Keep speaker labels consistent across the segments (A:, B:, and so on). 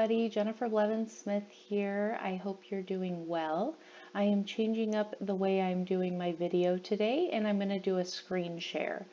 A: everybody. Jennifer Blevins-Smith here. I hope you're doing well. I am changing up the way I'm doing my video today, and I'm going to do a screen share.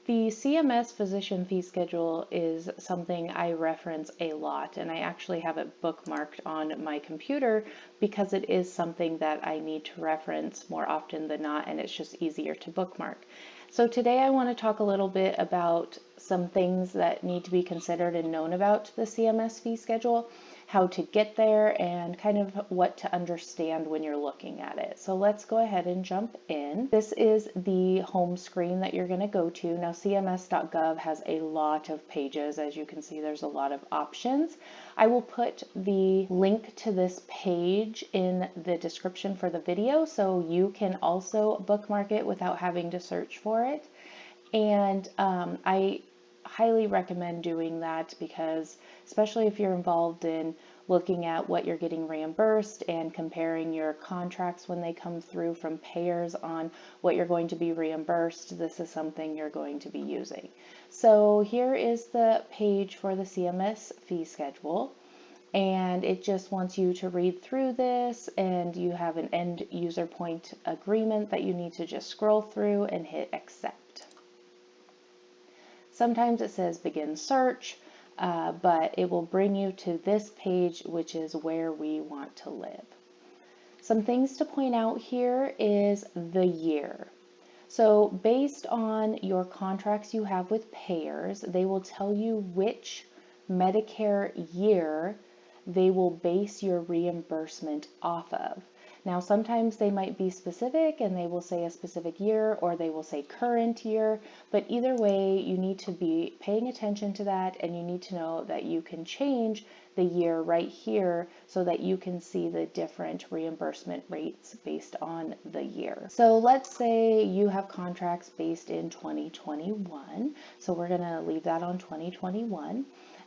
A: The CMS Physician Fee Schedule is something I reference a lot, and I actually have it bookmarked on my computer because it is something that I need to reference more often than not, and it's just easier to bookmark. So today I want to talk a little bit about some things that need to be considered and known about the CMS fee schedule, how to get there, and kind of what to understand when you're looking at it. So let's go ahead and jump in. This is the home screen that you're going to go to. Now cms.gov has a lot of pages. As you can see, there's a lot of options. I will put the link to this page in the description for the video, so you can also bookmark it without having to search for it. And I highly recommend doing that because, especially if you're involved in looking at what you're getting reimbursed and comparing your contracts when they come through from payers on what you're going to be reimbursed, this is something you're going to be using. So here is the page for the CMS fee schedule, and it just wants you to read through this, and you have an end user point agreement that you need to just scroll through and hit accept. Sometimes it says begin search, but it will bring you to this page, which is where we want to live. Some things to point out here is the year. So based on your contracts you have with payers, they will tell you which Medicare year they will base your reimbursement off of. Now, sometimes they might be specific and they will say a specific year, or they will say current year, but either way, you need to be paying attention to that, and you need to know that you can change the year right here so that you can see the different reimbursement rates based on the year. So let's say you have contracts based in 2021. So we're going to leave that on 2021.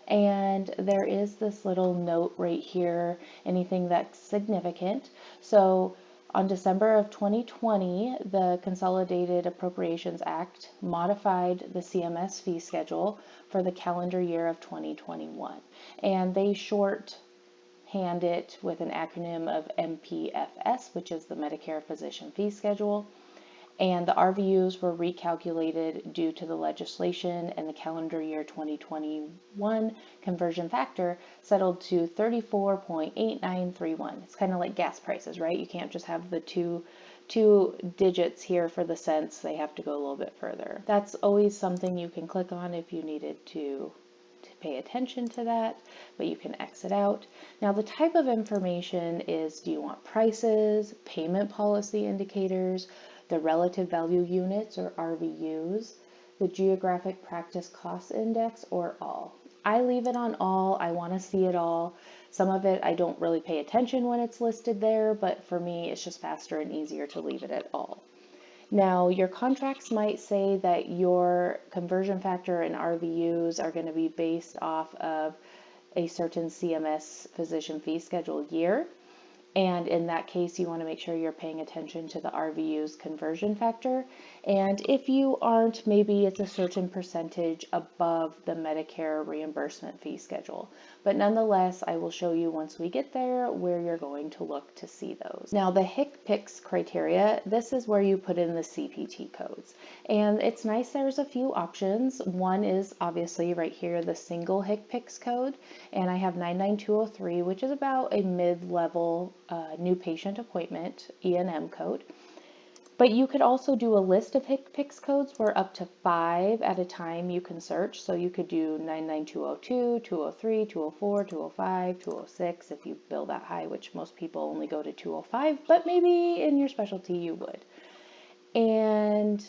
A: And there is this little note right here, anything that's significant. So on December of 2020, the Consolidated Appropriations Act modified the CMS fee schedule for the calendar year of 2021. And they shorthand it with an acronym of MPFS, which is the Medicare Physician Fee Schedule. And the RVUs were recalculated due to the legislation, and the calendar year 2021 conversion factor settled to 34.8931. It's kind of like gas prices, right? You can't just have the two digits here for the cents. They have to go a little bit further. That's always something you can click on if you needed to pay attention to that, but you can exit out. Now, the type of information is, do you want prices, payment policy indicators, the relative value units or RVUs, the geographic practice cost index, or all? I leave it on all. I want to see it all. Some of it I don't really pay attention when it's listed there, but for me it's just faster and easier to leave it at all. Now, your contracts might say that your conversion factor and RVUs are going to be based off of a certain CMS physician fee schedule year. And in that case, you want to make sure you're paying attention to the RVU's conversion factor. And if you aren't, maybe it's a certain percentage above the Medicare reimbursement fee schedule. But nonetheless, I will show you once we get there where you're going to look to see those. Now, the HCPCS criteria, this is where you put in the CPT codes. And it's nice there's a few options. One is obviously right here, the single HCPCS code. And I have 99203, which is about a mid-level new patient appointment E&M code. But you could also do a list of HCPCS codes where up to 5 at a time you can search. So you could do 99202, 203, 204, 205, 206 if you bill that high, which most people only go to 205, but maybe in your specialty you would. And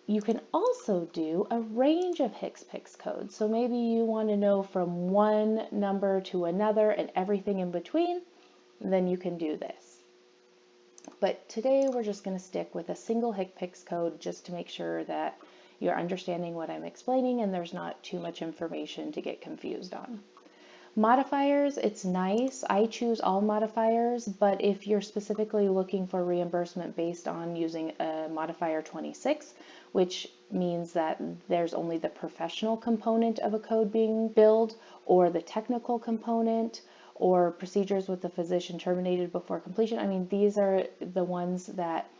A: you can also do a range of HCPCS codes. So maybe you want to know from one number to another and everything in between, then you can do this. But today we're just going to stick with a single HCPCS code just to make sure that you're understanding what I'm explaining and there's not too much information to get confused on. Modifiers, it's nice. I choose all modifiers, but if you're specifically looking for reimbursement based on using a modifier 26, which means that there's only the professional component of a code being billed, or the technical component, or procedures with the physician terminated before completion. I mean, these are the ones that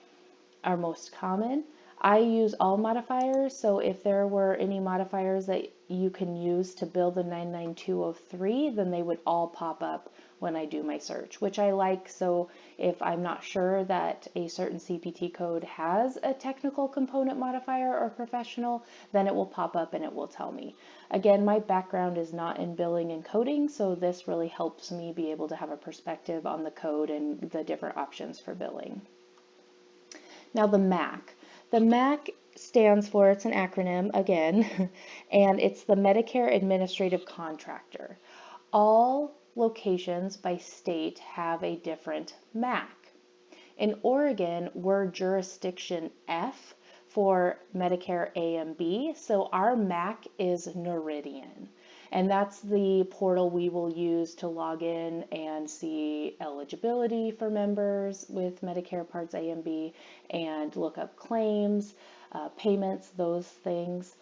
A: are most common. I use all modifiers, so if there were any modifiers that you can use to bill the 99203, then they would all pop up when I do my search, which I like. So if I'm not sure that a certain CPT code has a technical component modifier or professional, then it will pop up and it will tell me. Again, my background is not in billing and coding, so this really helps me be able to have a perspective on the code and the different options for billing. Now the MAC. The MAC stands for, it's an acronym again, and it's the Medicare Administrative Contractor. All locations by state have a different MAC. In Oregon, we're jurisdiction F for Medicare A and B, so our MAC is Noridian. And that's the portal we will use to log in and see eligibility for members with Medicare Parts A and B and look up claims, payments, those things.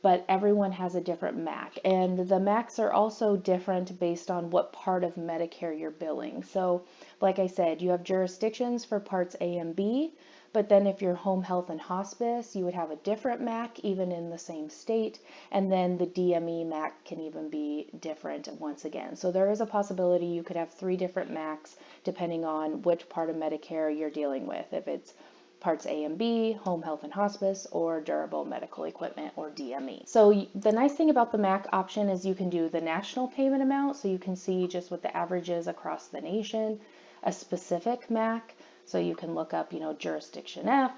A: But everyone has a different MAC. And the MACs are also different based on what part of Medicare you're billing. So, like I said, you have jurisdictions for Parts A and B. But then if you're home health and hospice, you would have a different MAC even in the same state. And then the DME MAC can even be different once again. So there is a possibility you could have 3 different MACs depending on which part of Medicare you're dealing with. If it's Parts A and B, home health and hospice, or durable medical equipment, or DME. So the nice thing about the MAC option is you can do the national payment amount, so you can see just what the average is across the nation, a specific MAC, so you can look up, jurisdiction F,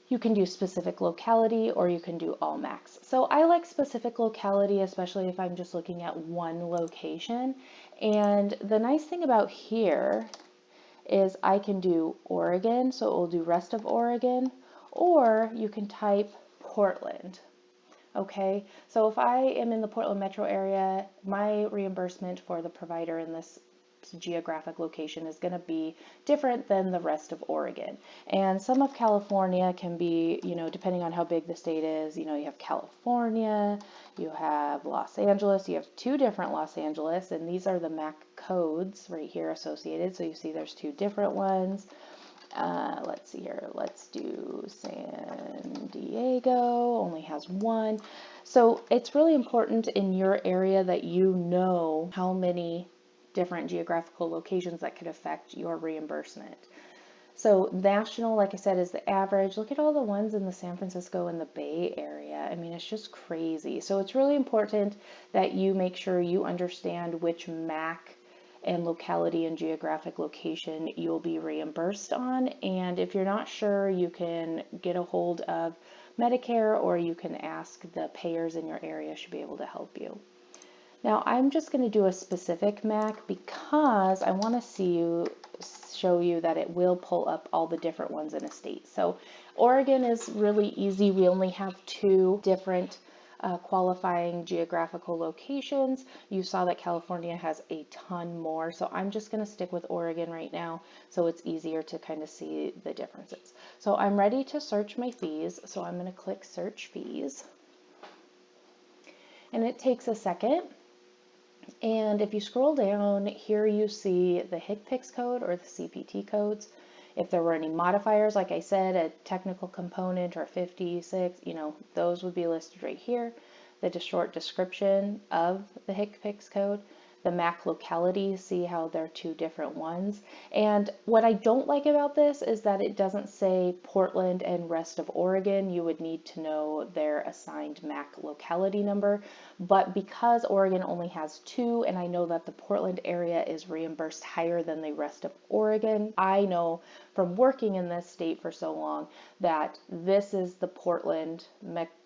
A: you can do specific locality, or you can do all MACs. So I like specific locality, especially if I'm just looking at one location. And the nice thing about here is I can do Oregon, so it will do rest of Oregon, or you can type Portland. Okay, so if I am in the Portland metro area, my reimbursement for the provider in this geographic location is going to be different than the rest of Oregon. And some of California can be, depending on how big the state is, you have California, you have Los Angeles, you have 2 different Los Angeles, and these are the MAC codes right here associated. So you see there's 2 different ones. Let's see here. Let's do San Diego, only has 1. So it's really important in your area that you know how many different geographical locations that could affect your reimbursement. So national, like I said, is the average. Look at all the ones in the San Francisco and the Bay Area. I mean, it's just crazy. So it's really important that you make sure you understand which MAC and locality and geographic location you'll be reimbursed on. And if you're not sure, you can get a hold of Medicare, or you can ask the payers in your area should be able to help you. Now I'm just going to do a specific MAC because I want to show you that it will pull up all the different ones in a state. So Oregon is really easy. We only have 2 different qualifying geographical locations. You saw that California has a ton more, so I'm just going to stick with Oregon right now so it's easier to kind of see the differences. So I'm ready to search my fees, so I'm going to click search fees, and it takes a second. And if you scroll down here, you see the HCPCS code or the CPT codes. If there were any modifiers, like I said, a technical component or 56, those would be listed right here. The short description of the HCPCS code, the MAC locality, see how they're 2 different ones. And what I don't like about this is that it doesn't say Portland and rest of Oregon. You would need to know their assigned MAC locality number. But because Oregon only has 2, and I know that the Portland area is reimbursed higher than the rest of Oregon, I know from working in this state for so long that this is the Portland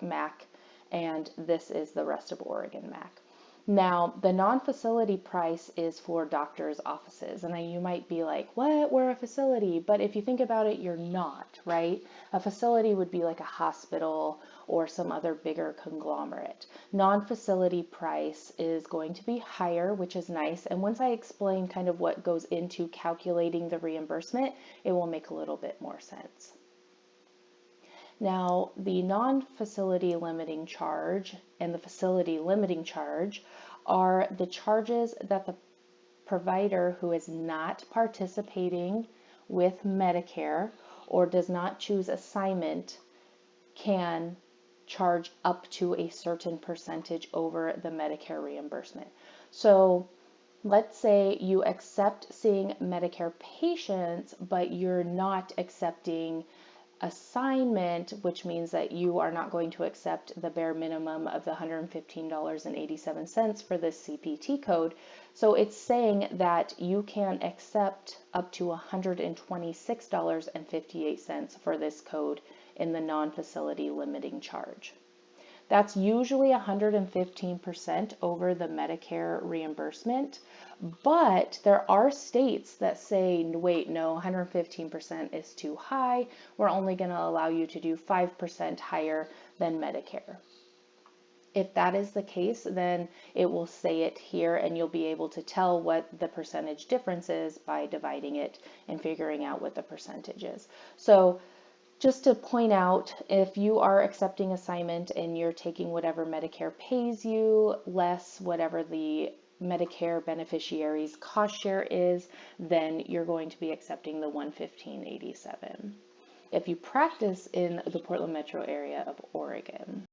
A: MAC and this is the rest of Oregon MAC. Now, the non-facility price is for doctors' offices. And then you might be like, what? We're a facility. But if you think about it, you're not, right? A facility would be like a hospital or some other bigger conglomerate. Non-facility price is going to be higher, which is nice. And once I explain kind of what goes into calculating the reimbursement, it will make a little bit more sense. Now, the non-facility limiting charge and the facility limiting charge are the charges that the provider who is not participating with Medicare or does not choose assignment can charge up to a certain percentage over the Medicare reimbursement. So let's say you accept seeing Medicare patients, but you're not accepting assignment, which means that you are not going to accept the bare minimum of the $115.87 for this CPT code. So it's saying that you can accept up to $126.58 for this code in the non-facility limiting charge. That's usually 115% over the Medicare reimbursement, but there are states that say, wait, no, 115% is too high. We're only going to allow you to do 5% higher than Medicare. If that is the case, then it will say it here and you'll be able to tell what the percentage difference is by dividing it and figuring out what the percentage is. So just to point out, if you are accepting assignment and you're taking whatever Medicare pays you, less whatever the Medicare beneficiary's cost share is, then you're going to be accepting the $115.87. If you practice in the Portland metro area of Oregon.